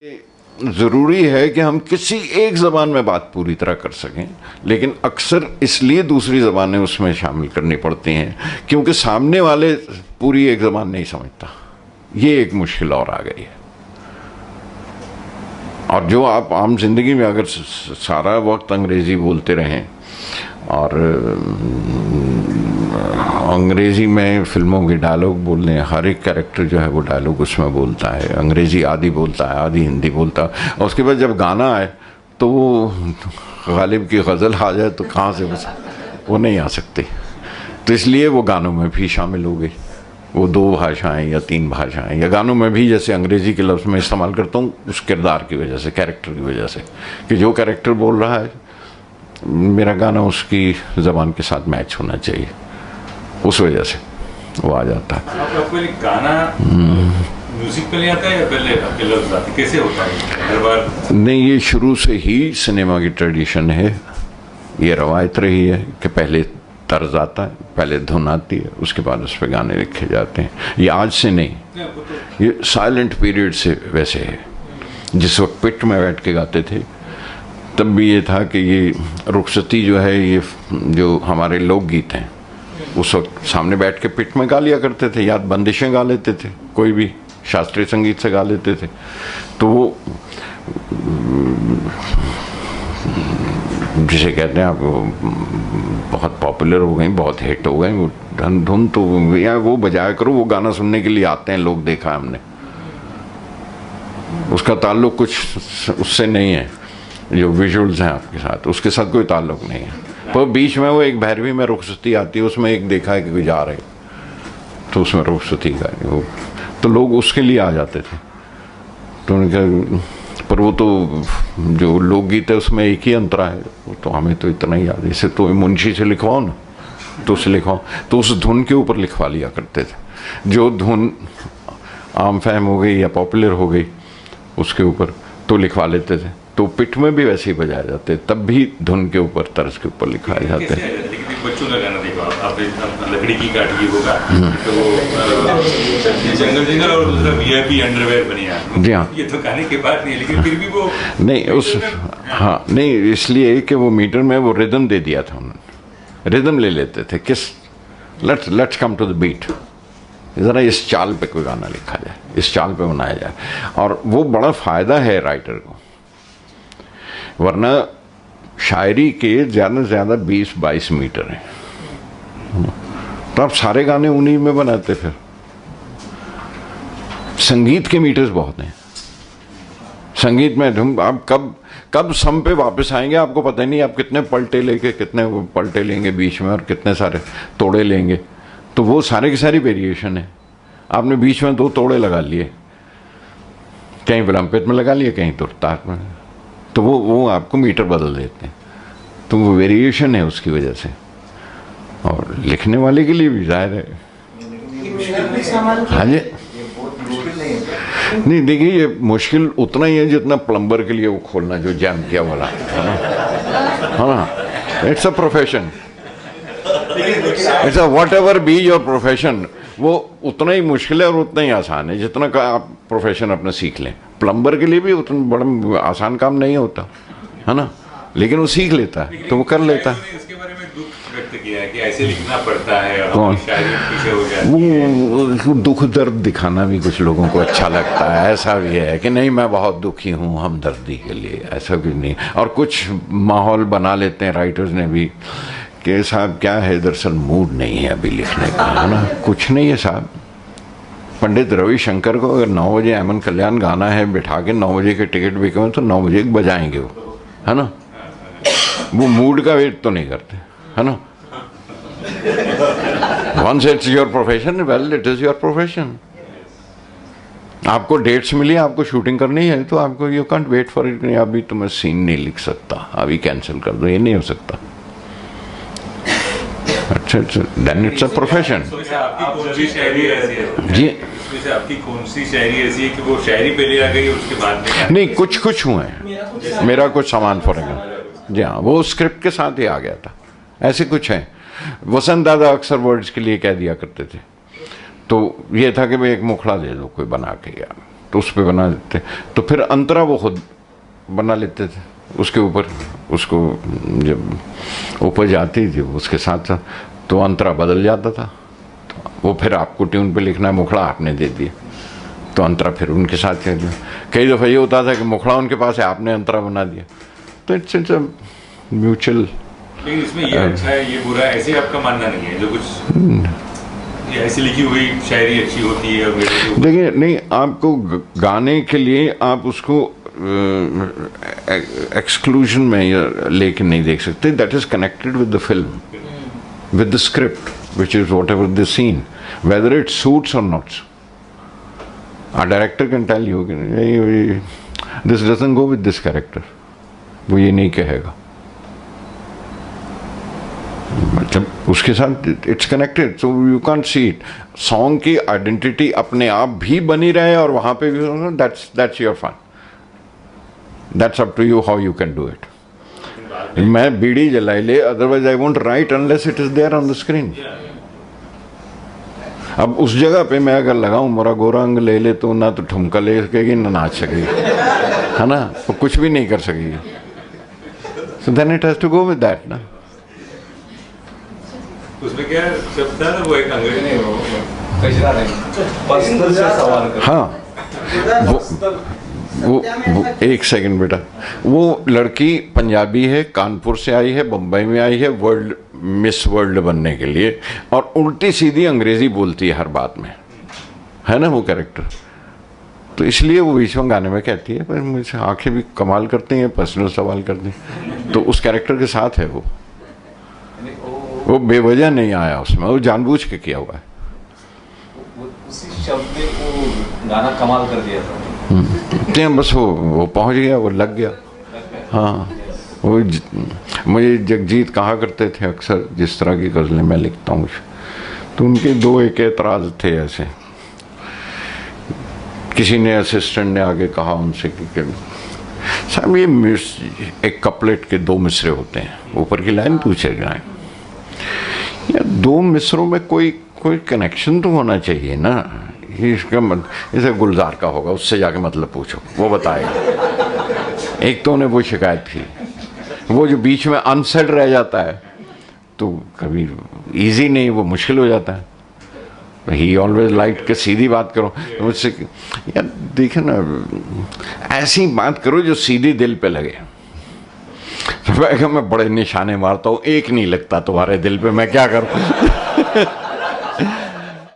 ज़रूरी है कि हम किसी एक ज़बान में बात पूरी तरह कर सकें, लेकिन अक्सर इसलिए दूसरी ज़बानें उसमें शामिल करनी पड़ती हैं क्योंकि सामने वाले पूरी एक ज़बान नहीं समझता। ये एक मुश्किल और आ गई है। और जो आप आम जिंदगी में अगर सारा वक्त अंग्रेज़ी बोलते रहें और अंग्रेज़ी में फिल्मों के डायलॉग बोल रहे हैं, हर एक कैरेक्टर जो है वो डायलॉग उसमें बोलता है, अंग्रेज़ी आधी बोलता है, आधी हिंदी बोलता है, और उसके बाद जब गाना आए तो वो गालिब की गज़ल आ जाए तो कहाँ से वो नहीं आ सकती। तो इसलिए वो गानों में भी शामिल हो गई, वो 2 भाषाएं या 3 भाषाएं, या गानों में भी जैसे अंग्रेज़ी के लफ्ज़ में इस्तेमाल करता हूँ उस किरदार की वजह से, कैरेक्टर की वजह से, कि जो कैरेक्टर बोल रहा है मेरा गाना उसकी ज़बान के साथ मैच होना चाहिए, उस वजह से वो आ जाता है। आपको ये गाना म्यूजिक पहले आता है या पहले आपके लफ्ज़ आते, कैसे होता है हर बार? नहीं, ये शुरू से ही सिनेमा की ट्रेडिशन है, ये रवायत रही है कि पहले तर्ज आता है, पहले धुन आती है, उसके बाद उस पर गाने लिखे जाते हैं। ये आज से नहीं, ये साइलेंट पीरियड से वैसे है। जिस वक्त पिट में बैठ के गाते थे तब भी ये था कि ये रुखसती जो है, ये जो हमारे लोकगीत हैं उस वक्त सामने बैठ के पिट में गा लिया करते थे, या बंदिशें गा लेते थे, कोई भी शास्त्रीय संगीत से गा लेते थे। तो वो जिसे कहते हैं आप बहुत पॉपुलर हो गई, बहुत हिट हो गई, वो धुन तो या वो बजाया करो, वो गाना सुनने के लिए आते हैं लोग, देखा है हमने। उसका ताल्लुक कुछ उससे नहीं है, जो विजुअल्स हैं आपके साथ, उसके साथ कोई ताल्लुक नहीं है। पर बीच में वो एक भैरवी में रुखसती आती है, उसमें एक देखा है कि कोई जा रहे तो उसमें रुखसती का वो, तो लोग उसके लिए आ जाते थे। तो उनका पर वो तो जो लोकगीत है उसमें एक ही अंतरा है, वो तो हमें तो इतना ही याद है। इसे तो मुंशी से लिखवाओ ना, तो उसे लिखवाओ, तो उस धुन के ऊपर लिखवा लिया करते थे। जो धुन आम फहम हो गई या पॉपुलर हो गई उसके ऊपर तो लिखवा लेते थे। तो पिट में भी वैसे ही बजाए जाते, तब भी धुन के ऊपर, तर्ज के ऊपर लिखाए जाते हैं। बच्चों का गाना देखो आप, लकड़ी की काटी होगा तो जंगल और दूसरा वीआईपी अंडरवेयर बनिया। जी हाँ, ये तो गाने के बाद नहीं, लेकिन फिर भी वो नहीं उस हाँ नहीं, इसलिए कि वो मीटर में वो रिदम दे दिया था उन्होंने, रिदम ले लेते थे, किस let's come to the beat, ज़रा इस चाल पे कोई गाना लिखा जाए, इस चाल पे बनाया जाए। और वो बड़ा फ़ायदा है राइटर को, वरना शायरी के ज़्यादा से ज़्यादा 20-22 मीटर हैं, तो आप सारे गाने उन्हीं में बनाते। फिर संगीत के मीटर्स बहुत हैं, संगीत में तुम आप कब सम पे वापस आएंगे आपको पता ही नहीं, आप कितने पलटे लेंगे, कितने पलटे लेंगे बीच में, और कितने सारे तोड़े लेंगे। तो वो सारे की सारी वेरिएशन है। आपने बीच में 2 तोड़े लगा लिए, कहीं विलंबित में लगा लिए, कहीं तुरतार में, तो वो आपको मीटर बदल देते हैं। तो वो वेरिएशन है उसकी वजह से, और लिखने वाले के लिए भी जाहिर है। हाँ जी, नहीं देखिए, ये मुश्किल उतना ही है जितना प्लम्बर के लिए वो खोलना जो जैम किया वाला है ना। It's a profession, it's a what ever be your profession, वो उतना ही मुश्किल है और उतना ही आसान है जितना का आप प्रोफेशन अपना सीख लें। प्लम्बर के लिए भी उतना बड़ा आसान काम नहीं होता है ना, लेकिन वो सीख लेता है तो वो कर लेता है। इसके बारे में दुख व्यक्त किया है कि ऐसे लिखना पड़ता है और कौन? शायरी पीछे हो जाती है। वो दुख दर्द दिखाना भी कुछ लोगों को अच्छा लगता है, ऐसा भी है कि नहीं मैं बहुत दुखी हूँ हमदर्दी के लिए, ऐसा भी नहीं। और कुछ माहौल बना लेते हैं राइटर्स ने भी कि साहब क्या है, दरअसल मूड नहीं है अभी लिखने का, है ना। कुछ नहीं है साहब, पंडित रविशंकर को अगर 9 बजे अमन कल्याण गाना है, बिठा के 9 बजे के टिकट बिके हुए तो 9 बजे बजाएंगे वो, है ना। वो मूड का वेट तो नहीं करते, है ना। Once it's your profession, well it is your profession. आपको डेट्स मिली, आपको शूटिंग करनी है, तो आपको you can't wait for it, नहीं अभी तो मैं सीन नहीं लिख सकता, अभी कैंसिल कर दो, ये नहीं हो सकता। अच्छा, देन इट्स अ प्रोफेशन। आपकी कौन सी शायरी ऐसी है जी, आपकी कौन सी शायरी ऐसी है कि वो शायरी पहले आ गई उसके बाद में? नहीं, कुछ हुए हैं, मेरा कुछ सामान फॉर एग्जाम्पल, जी हाँ, वो स्क्रिप्ट के साथ ही आ गया था। ऐसे कुछ हैं, वसंत दादा अक्सर वर्ड्स के लिए कह दिया करते थे, तो ये था कि भाई एक मुखड़ा दे दो कोई बना के यार, तो तो उस पर बना देते, तो फिर अंतरा वो खुद बना लेते थे उसके ऊपर, उसको जब उपज आती थी उसके साथ साथ तो अंतरा बदल जाता था, तो वो फिर आपको ट्यून पे लिखना है, मुखड़ा आपने दे दिया तो अंतरा फिर उनके साथ कह दिया। कई दफ़ा ये होता था कि मुखड़ा उनके पास है, आपने अंतरा बना दिया, तो इट्स अ म्यूचुअल। लेकिन इसमें ये अच्छा है ये बुरा है ऐसे आपका मानना नहीं है, जो कुछ ये ऐसी लिखी हुई शायरी अच्छी होती है? देखिए नहीं, आपको गाने के लिए आप उसको एक्सक्लूजन में लेके नहीं देख सकते। That is connected with the film, with the script which is whatever the scene, whether it suits or not. A director can tell you this doesn't go with this character, वो ये नहीं कहेगा, मतलब उसके साथ it's connected, so you can't see it. Song की identity अपने आप भी बनी रहे और वहाँ पे भी, that's your fun, that's up to you how you can do it. मैं बीड़ी जलाई ले, otherwise I won't write unless it is there on the screen. अब उस जगह पे मैं अगर लगाऊं मोरा गोरा अंग ले ले, तो ना तो ठुमका ले सकेगी ना नाच सकेगी, है ना, वो कुछ भी नहीं कर सकेगी। So then it has to go with that ना। उसमें क्या शब्द था ना, वो एक अंग्रेजी नहीं, हाँ वो एक सेकंड बेटा, वो लड़की पंजाबी है, कानपुर से आई है, बम्बई में आई है वर्ल्ड मिस वर्ल्ड बनने के लिए, और उल्टी सीधी अंग्रेजी बोलती है हर बात में, है ना वो कैरेक्टर। तो इसलिए वो बीच में गाने में कहती है, पर मुझे आंखें भी कमाल करती हैं, पर्सनल सवाल करती हैं, तो उस कैरेक्टर के साथ है वो बेवजह नहीं आया उसमें, वो जानबूझ के किया हुआ है। उसी शब्द ने वो गाना कमाल कर दिया था। बस वो पहुंच गया, वो लग गया। हाँ, वो मुझे जगजीत कहा करते थे अक्सर, जिस तरह की गज़लें मैं लिखता हूँ, तो उनके दो एक एतराज़ थे ऐसे। किसी ने असिस्टेंट ने आगे कहा उनसे कि साहब ये एक कपलेट के दो मिसरे होते हैं, ऊपर की लाइन पूछे जाए, या दो मिसरों में कोई कनेक्शन तो होना चाहिए ना। इसका जैसे गुलजार का होगा, उससे जाके मतलब पूछो, वो बताएगा। एक तो उन्हें वो शिकायत थी, वो जो बीच में अनसेड रह जाता है तो कभी इजी नहीं, वो मुश्किल हो जाता है। ही ऑलवेज लाइक के सीधी बात करो, मुझसे यार देखे ना, ऐसी बात करो जो सीधी दिल पे लगे। मैं बड़े निशाने मारता हूँ, एक नहीं लगता तुम्हारे दिल पे, मैं क्या करूँ।